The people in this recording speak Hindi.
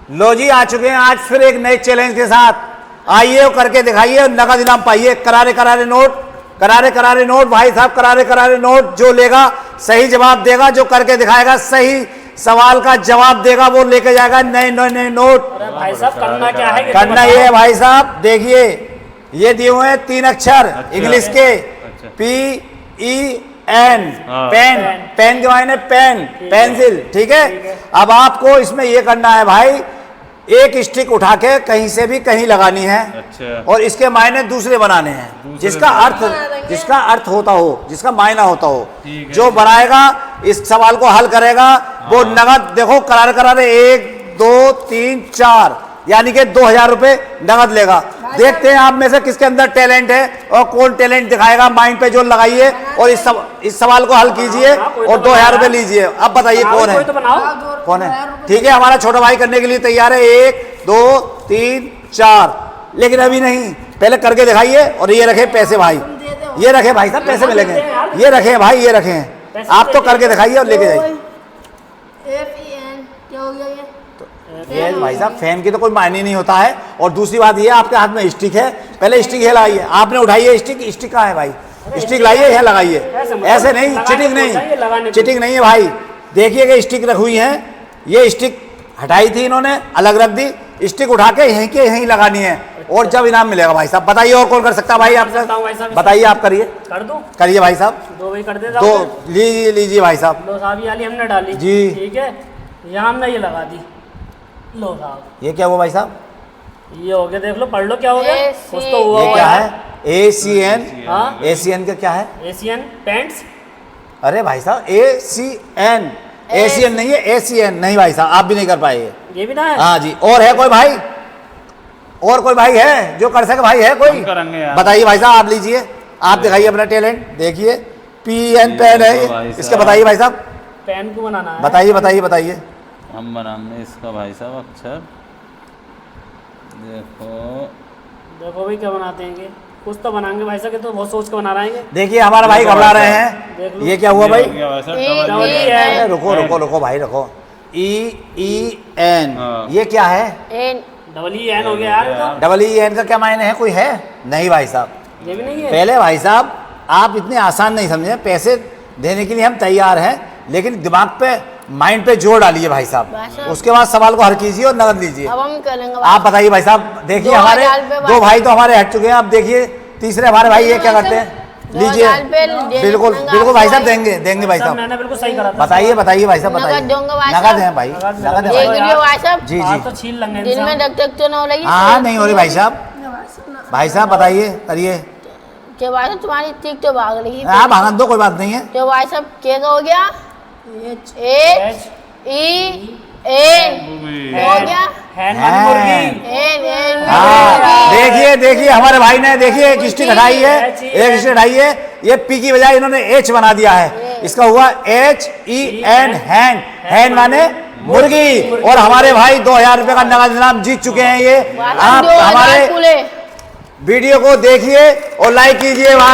लो जी, आ चुके हैं आज फिर एक नए चैलेंज के साथ। आइए और करके दिखाइए और नगद इनाम पाइए। करारे करारे नोट, करारे करारे नोट भाई साहब, करारे करारे नोट। जो लेगा सही जवाब देगा, जो करके दिखाएगा, सही सवाल का जवाब देगा, वो लेके जाएगा नए नए नए नोट। भाई साहब करना क्या है? करना ये है भाई साहब, देखिए ये दिए हुए हैं 3 अक्षर इंग्लिश के, PEN, पेन। पेन के मायने पेन, पेंसिल, ठीक है। अब आपको इसमें ये करना है भाई, एक स्टिक उठा के कहीं से भी कहीं लगानी है। अच्छा। और इसके मायने दूसरे बनाने हैं, जिसका अर्थ होता हो, जिसका मायना होता हो। जो बनाएगा, इस सवाल को हल करेगा, वो नगद, देखो करारे करारे 1 2 3 4, यानी कि 2000 रुपए नगद लेगा। देखते हैं आप में से किसके अंदर टैलेंट है और कौन टैलेंट दिखाएगा। माइंड पे जोर लगाइए और इस सवाल को हल कीजिए और 2000 रुपए लीजिए। अब बताइए कौन है? कौन है? ठीक है, हमारा छोटा भाई करने के लिए तैयार है। 1 2 3 4, लेकिन अभी नहीं, पहले करके दिखाइए। और ये रखे पैसे भाई, ये रखे भाई साहब, पैसे मिलेंगे। ये रखे भाई, ये रखे हैं। आप तो करके दिखाइए और लेके जाइए। ये भाई साहब फैन की तो कोई मायने नहीं होता है। और दूसरी बात ये, आपके हाथ में स्टिक है, पहले स्टिक है लगाइए। आपने उठाई है स्टिक, स्टिक कहाँ है भाई? स्टिक लाइए, यहाँ लगाइए। ऐसे नहीं, चिटिंग नहीं, चिटिंग नहीं है भाई। देखिए कि स्टिक रखी हुई है, ये स्टिक हटाई थी इन्होंने, अलग रख दी। स्टिक उठा के यहीं के यहीं लगानी है और जब इनाम मिलेगा भाई साहब। बताइए और कौन कर सकता है भाई? आपसे बताइए, आप करिए। कर दूं? करिए भाई साहब। 2 भाई कर दे। 2 लीजिए, लीजिए भाई साहब। लो साहब, ये वाली हमने डाली जी, ठीक है। यहाँ हमने ये लगा दी। लो साहब, ये क्या हुआ भाई साहब? ये हो गया, देख लो, पढ़ लो क्या हो गया। कुछ तो हुआ। ये क्या है? ACN। हाँ, ACN का क्या है? Asian paints. अरे भाई साहब ACN, ACN नहीं है, ACN नहीं भाई साहब, आप भी नहीं कर पाएंगे। ये भी ना है? हाँ जी। और है कोई भाई? और कोई भाई है जो कर सके? भाई है कोई? बताइए भाई साहब, आप लीजिए, आप दिखाइए अपना टैलेंट। देखिए PN पेन है इसका, बताइए भाई साहब। पेन को बनाना है? बताइए बताइए बताइए। हम बनाएंगे इसका भाई साहब अक्षर। देखो भाई क्या बनाते हैं, कुछ तो बनाएंगे भाई साहब, तो बहुत सोच के बना रहे हैं। देखिए हमारा भाई घबरा रहे हैं। ये क्या हुआ भाई? रुको रुको रुको भाई, रुको। EEN, ये क्या है? EEN हो गया यार। EEN का क्या मायने है? कोई है? नहीं भाई साहब, ये भी नहीं है। पहले भाई साहब आप इतने आसान नहीं समझे। पैसे देने के लिए हम तैयार हैं, लेकिन दिमाग पे, माइंड पे जोर डालिए भाई साहब। उसके बाद सवाल को हल कीजिए और नगद लीजिए। अब हम करेंगे। आप बताइए भाई साहब। देखिए हमारे 2 भाई तो हमारे हट चुके हैं। अब देखिए तीसरे हमारे भाई ये क्या करते हैं। लीजिए, बिल्कुल बिल्कुल भाई साहब, देंगे देंगे भाई साहब। मैंने बिल्कुल सही करा था। बताइए बताइए भाई साहब, बताइए। नगद है भाई, नगद है भाई साहब। जी जी, तो छीन लेंगे दिन में डक तो ना हो रही। हाँ नहीं हो रही भाई साहब। भाई साहब बताइए, करिए। के भाई साहब तुम्हारी टिक तो भाग रही है। हाँ भागन दो, कोई बात नहीं है। तो भाई साहब क्या हो गया? HEN हो गया। देखिए देखिए हमारे भाई ने, देखिए एक स्टिक हटाई है, एक स्टिक हटाई है। ये पी की बजाय इन्होंने H बना दिया है। इसका हुआ HEN, हैन। हैन माने मुर्गी। और हमारे भाई 2000 रुपए का नगद इनाम जीत चुके हैं। ये आप हमारे वीडियो को देखिए और लाइक कीजिए।